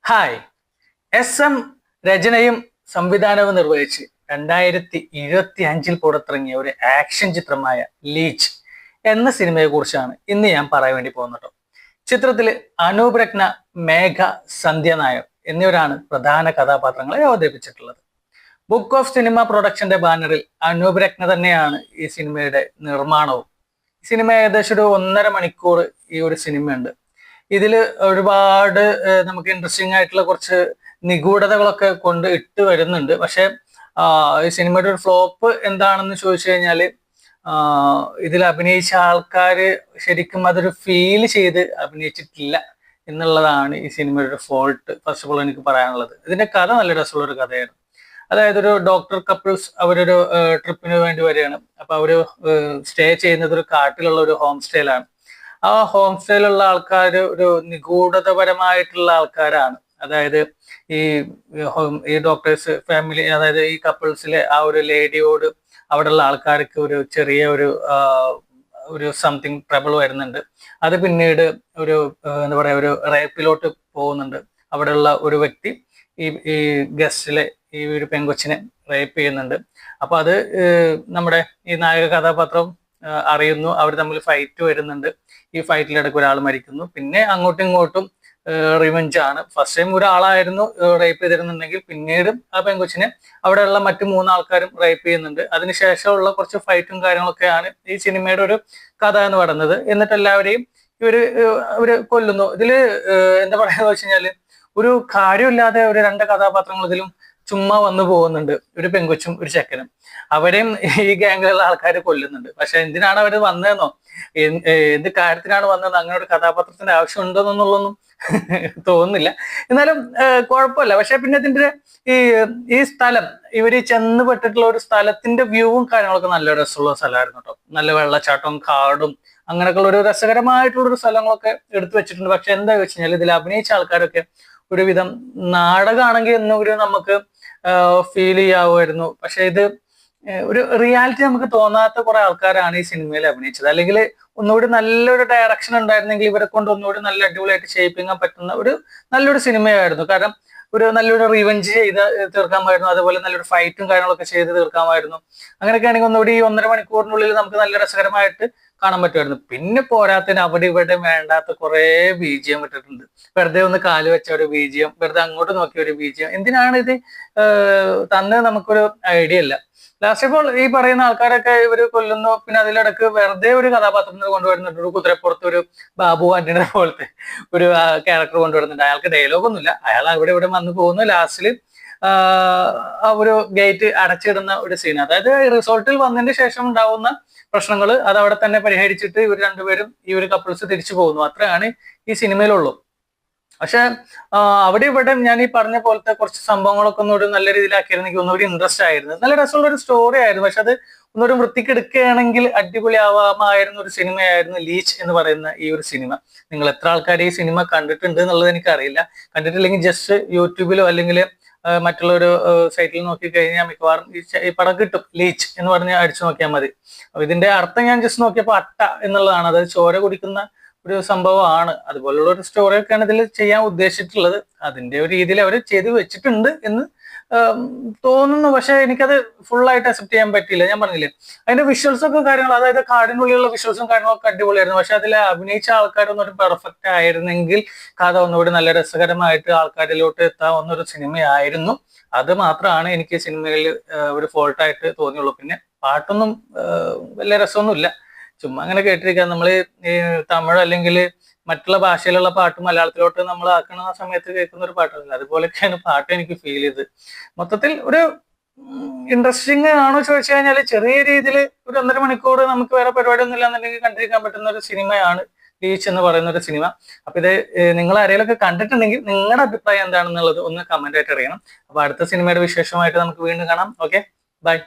Hi. SM രചനയും സംവിധാനവും നിർവഹിച്ച് 2025 പുറത്തിറങ്ങിയ ഒരു ആക്ഷൻ ചിത്രമായ ലീച്ച് എന്ന സിനിമയെ കുറിച്ചാണ് ഇന്ന് ഞാൻ പറയാൻ വേണ്ടി പോകുന്നത്. ചിത്രത്തില് അനൂപ് രത്ന, മേഘ, സന്ധ്യ നായർ എന്നിവരാണ് പ്രധാന കഥാപാത്രങ്ങളെ അവതരിപ്പിച്ചിട്ടുള്ളത്. ബുക്ക് ഓഫ് സിനിമ പ്രൊഡക്ഷന്റെ ബാനറിൽ അനൂപ് രത്ന തന്നെയാണ് ഈ സിനിമയുടെ നിർമ്മാണവും. സിനിമ ഏകദേശം ഒരു 1.5 മണിക്കൂർ ഈ ഒരു സിനിമയുണ്ട്. ഇതിൽ ഒരുപാട് നമുക്ക് ഇൻട്രസ്റ്റിംഗ് ആയിട്ടുള്ള കുറച്ച് നിഗൂഢതകളൊക്കെ കൊണ്ട് ഇട്ട് വരുന്നുണ്ട്. പക്ഷെ ഈ സിനിമയുടെ ഒരു ഫ്ലോപ്പ് എന്താണെന്ന് ചോദിച്ചു കഴിഞ്ഞാല് ഇതിൽ അഭിനയിച്ച ആൾക്കാര് ശരിക്കും അതൊരു ഫീൽ ചെയ്ത് അഭിനയിച്ചിട്ടില്ല എന്നുള്ളതാണ് ഈ സിനിമയുടെ ഒരു ഫോൾട്ട്. ഫസ്റ്റ് ഓഫ് ഓൾ എനിക്ക് പറയാനുള്ളത്, ഇതിന്റെ കഥ നല്ല രസമുള്ള ഒരു കഥയാണ്. അതായത് ഒരു ഡോക്ടർ കപ്പിൾസ് അവരൊരു ട്രിപ്പിന് വേണ്ടി വരികയാണ്. അപ്പൊ അവര് സ്റ്റേ ചെയ്യുന്നത് ഒരു കാട്ടിലുള്ള ഒരു ഹോം സ്റ്റേയിലാണ്. ആ ഹോം സ്റ്റേയിലുള്ള ആൾക്കാർ ഒരു നിഗൂഢതപരമായിട്ടുള്ള ആൾക്കാരാണ്. അതായത് ഈ ഈ ഡോക്ടേഴ്സ് ഫാമിലി, അതായത് ഈ കപ്പിൾസിലെ ആ ഒരു ലേഡിയോട് അവിടെയുള്ള ആൾക്കാർക്ക് ഒരു ചെറിയ ഒരു സംതിങ് ട്രബിൾ വരുന്നുണ്ട്. അത് പിന്നീട് ഒരു എന്താ പറയാ ഒരു റേപ്പിലോട്ട് പോകുന്നുണ്ട്. അവിടെയുള്ള ഒരു വ്യക്തി ഈ ഗസ്റ്റിലെ ഈ ഒരു പെങ്കൊച്ചിനെ റേപ്പ് ചെയ്യുന്നുണ്ട്. അപ്പൊ അത് നമ്മുടെ ഈ നായക കഥാപാത്രം അറിയുന്നു. അവർ തമ്മിൽ ഫൈറ്റ് വരുന്നുണ്ട്. ഈ ഫൈറ്റിലിടയ്ക്ക് ഒരാൾ മരിക്കുന്നു. പിന്നെ അങ്ങോട്ടും ഇങ്ങോട്ടും റിവെഞ്ച് ആണ്. ഫസ്റ്റ് ടൈം ഒരാളായിരുന്നു റേപ്പ് ചെയ്തിരുന്നുണ്ടെങ്കിൽ പിന്നീട് ആ പെങ്കൊച്ചിനെ അവിടെയുള്ള മറ്റു 3 ആൾക്കാരും റേപ്പ് ചെയ്യുന്നുണ്ട്. അതിനുശേഷമുള്ള കുറച്ച് ഫൈറ്റും കാര്യങ്ങളൊക്കെയാണ് ഈ സിനിമയുടെ ഒരു കഥ എന്ന് പറയുന്നത്. എന്നിട്ട് എല്ലാവരെയും ഇവര് കൊല്ലുന്നു. ഇതില് എന്താ പറയാന്ന് വെച്ച് കഴിഞ്ഞാല് ഒരു കാര്യമില്ലാതെ ഒരു 2 കഥാപാത്രങ്ങൾ ഇതിലും ചുമ്മാ വന്നു പോകുന്നുണ്ട്. ഒരു പെങ്കൊച്ചും ഒരു ചെക്കനും. അവരെയും ഈ ഗ്യാങ്ങിലുള്ള ആൾക്കാർ കൊല്ലുന്നുണ്ട്. പക്ഷെ എന്തിനാണ് അവർ വന്നതെന്നോ എന്ത് കാര്യത്തിനാണ് വന്നതെന്നോ അങ്ങനെ ഒരു കഥാപാത്രത്തിന്റെ ആവശ്യം ഉണ്ടോന്നുള്ളൊന്നും തോന്നുന്നില്ല. എന്നാലും കുഴപ്പമില്ല. പക്ഷെ പിന്നെ ഇതിന്റെ ഈ സ്ഥലം, ഇവര് ചെന്ന് പെട്ടിട്ടുള്ള ഒരു സ്ഥലത്തിന്റെ വ്യൂവും കാര്യങ്ങളൊക്കെ നല്ല രസമുള്ള സ്ഥലമായിരുന്നു കേട്ടോ. നല്ല വെള്ളച്ചാട്ടവും കാടും അങ്ങനെയൊക്കെയുള്ള ഒരു രസകരമായിട്ടുള്ള ഒരു സ്ഥലങ്ങളൊക്കെ എടുത്തു വെച്ചിട്ടുണ്ട്. പക്ഷെ എന്താ വെച്ച് കഴിഞ്ഞാൽ ഇതിൽ അഭിനയിച്ച ആൾക്കാരൊക്കെ ഒരുവിധം നാടകമാണെങ്കിൽ എന്നൊരു നമുക്ക് ഫീൽ ചെയ്യാവുമായിരുന്നു. പക്ഷെ ഇത് ഒരു റിയാലിറ്റി നമുക്ക് തോന്നാത്ത കുറെ ആൾക്കാരാണ് ഈ സിനിമയിൽ അഭിനയിച്ചത്. അല്ലെങ്കിൽ ഒന്നുകൂടി നല്ലൊരു ഡയറക്ഷൻ ഉണ്ടായിരുന്നെങ്കിൽ ഇവരെ കൊണ്ട് ഒന്നുകൂടി നല്ല അടിപൊളിയായിട്ട് ഷേപ്പിങ്ങാൻ പറ്റുന്ന ഒരു നല്ലൊരു സിനിമയായിരുന്നു. കാരണം ഒരു നല്ലൊരു റിവെഞ്ച് ചെയ്ത് തീർക്കാമായിരുന്നു. അതുപോലെ നല്ലൊരു ഫൈറ്റും കാര്യങ്ങളൊക്കെ ചെയ്ത് തീർക്കാമായിരുന്നു. അങ്ങനെയൊക്കെ ആണെങ്കിൽ ഒന്നുകൂടി ഈ 1.5 മണിക്കൂറിനുള്ളിൽ നമുക്ക് നല്ല രസകരമായിട്ട് കാണാൻ പറ്റുമായിരുന്നു. പിന്നെ പോരാത്തതിന് അവിടെ ഇവിടെ വേണ്ടാത്ത കുറെ BGM ഇട്ടിട്ടുണ്ട്. വെറുതെ ഒന്ന് കാല് വെച്ച ഒരു BGM, വെറുതെ അങ്ങോട്ട് നോക്കിയ ഒരു BGM. എന്തിനാണ് ഇത് തന്നെ നമുക്കൊരു ഐഡിയ ഇല്ല. ലാസ്റ്റ് ഇപ്പോൾ ഈ പറയുന്ന ആൾക്കാരൊക്കെ ഇവര് കൊല്ലുന്നു. പിന്നെ അതിലിടക്ക് വെറുതെ ഒരു കഥാപാത്രത്തിന് കൊണ്ടുവരുന്നുണ്ട്. ഒരു കുതിരപ്പുറത്ത് ഒരു ബാബു ആന്റണിയെ പോലത്തെ ഒരു ക്യാരക്ടർ കൊണ്ടുവരുന്നുണ്ട്. അയാൾക്ക് ഡയലോഗ് ഒന്നുമില്ല. അയാൾ അവിടെ ഇവിടെ വന്നു പോകുന്നു. ലാസ്റ്റിൽ ആ ഒരു ഗേറ്റ് അടച്ചിടുന്ന ഒരു സീൻ. അതായത് റിസോർട്ടിൽ വന്നതിന് ശേഷം ഉണ്ടാവുന്ന പ്രശ്നങ്ങൾ അത് അവിടെ തന്നെ പരിഹരിച്ചിട്ട് ഇവർ രണ്ടുപേരും ഈ ഒരു കപ്പിൾസ് തിരിച്ചു പോകുന്നു. അത്രയാണ് ഈ സിനിമയിലുള്ളൂ. പക്ഷെ അവിടെ ഇവിടെ ഞാൻ ഈ പറഞ്ഞ പോലത്തെ കുറച്ച് സംഭവങ്ങളൊക്കെ ഒന്നുകൂടി നല്ല രീതിയിലാക്കിയിരുന്നെങ്കിൽ ഒന്നുകൂടി ഇൻട്രസ്റ്റ് ആയിരുന്നു. നല്ല രസമുള്ള ഒരു സ്റ്റോറി ആയിരുന്നു. പക്ഷെ അത് ഒന്നുകൂടി വൃത്തിക്ക് എടുക്കുകയാണെങ്കിൽ അടിപൊളിയാവാമായിരുന്ന ഒരു സിനിമയായിരുന്നു ലീച്ച് എന്ന് പറയുന്ന ഈ ഒരു സിനിമ. നിങ്ങൾ എത്ര ആൾക്കാർ ഈ സിനിമ കണ്ടിട്ടുണ്ട് എന്നുള്ളത് എനിക്കറിയില്ല. കണ്ടിട്ടില്ലെങ്കിൽ ജസ്റ്റ് യൂട്യൂബിലോ അല്ലെങ്കിൽ മറ്റുള്ള ഒരു സൈറ്റിൽ നോക്കി കഴിഞ്ഞാൽ മിക്കവാറും ഈ പടം കിട്ടും. ലീച്ച് എന്ന് പറഞ്ഞ് അടിച്ചു നോക്കിയാൽ മതി. അപ്പൊ ഇതിന്റെ അർത്ഥം ഞാൻ ജസ്റ്റ് നോക്കിയപ്പോൾ അട്ട എന്നുള്ളതാണ്. അതായത് ചോര കുടിക്കുന്ന ഒരു സംഭവമാണ്. അതുപോലുള്ള ഒരു സ്റ്റോറിയൊക്കെയാണ് ഇതിൽ ചെയ്യാൻ ഉദ്ദേശിച്ചിട്ടുള്ളത്. അതിന്റെ ഒരു രീതിയിൽ അവർ ചെയ്ത് വെച്ചിട്ടുണ്ട് എന്ന് തോന്നുന്നു. പക്ഷെ എനിക്കത് ഫുള്ളായിട്ട് അക്സെപ്റ്റ് ചെയ്യാൻ പറ്റിയില്ല. ഞാൻ പറഞ്ഞില്ലേ, അതിന്റെ വിഷ്വൽസ് ഒക്കെ കാര്യങ്ങൾ, അതായത് കാടിനുള്ളിലുള്ള വിഷ്വൽസും കാര്യങ്ങളൊക്കെ അടിപൊളിയായിരുന്നു. പക്ഷെ അതിൽ അഭിനയിച്ച ആൾക്കാരൊന്നും ഒരു പെർഫെക്റ്റ് ആയിരുന്നെങ്കിൽ കഥ ഒന്നുകൂടി നല്ല രസകരമായിട്ട് ആൾക്കാരിലോട്ട് എത്താവുന്ന ഒരു സിനിമയായിരുന്നു. അത് മാത്രമാണ് എനിക്ക് സിനിമയിൽ ഒരു ഫോൾട്ടായിട്ട് തോന്നിയുള്ളൂ. പിന്നെ പാട്ടൊന്നും വലിയ രസമൊന്നുമില്ല. ചുമ്മാ അങ്ങനെ കേട്ടിരിക്കുക. നമ്മൾ ഈ തമിഴ് അല്ലെങ്കിൽ മറ്റുള്ള ഭാഷയിലുള്ള പാട്ട് മലയാളത്തിലോട്ട് നമ്മൾ ആക്കുന്ന സമയത്ത് കേൾക്കുന്ന ഒരു പാട്ടല്ല. അതുപോലെയൊക്കെയാണ് പാട്ട് എനിക്ക് ഫീൽ ചെയ്ത്. മൊത്തത്തിൽ ഒരു ഇൻട്രസ്റ്റിംഗ് ആണോ ചോദിച്ചു കഴിഞ്ഞാൽ ചെറിയ രീതിയിൽ ഒരു 1.5 മണിക്കൂർ നമുക്ക് വേറെ പരിപാടിയൊന്നും ഇല്ലാന്നുണ്ടെങ്കിൽ കണ്ടിരിക്കാൻ പറ്റുന്ന ഒരു സിനിമയാണ് ലീച്ച് എന്ന് പറയുന്ന ഒരു സിനിമ. അപ്പൊ ഇത് നിങ്ങൾ ആരെങ്കിലുമൊക്കെ കണ്ടിട്ടുണ്ടെങ്കിൽ നിങ്ങളുടെ അഭിപ്രായം എന്താണെന്നുള്ളത് ഒന്ന് കമന്റ് ആയിട്ട് അറിയണം. അപ്പൊ അടുത്ത സിനിമയുടെ വിശേഷമായിട്ട് നമുക്ക് വീണ്ടും കാണാം. Okay, by.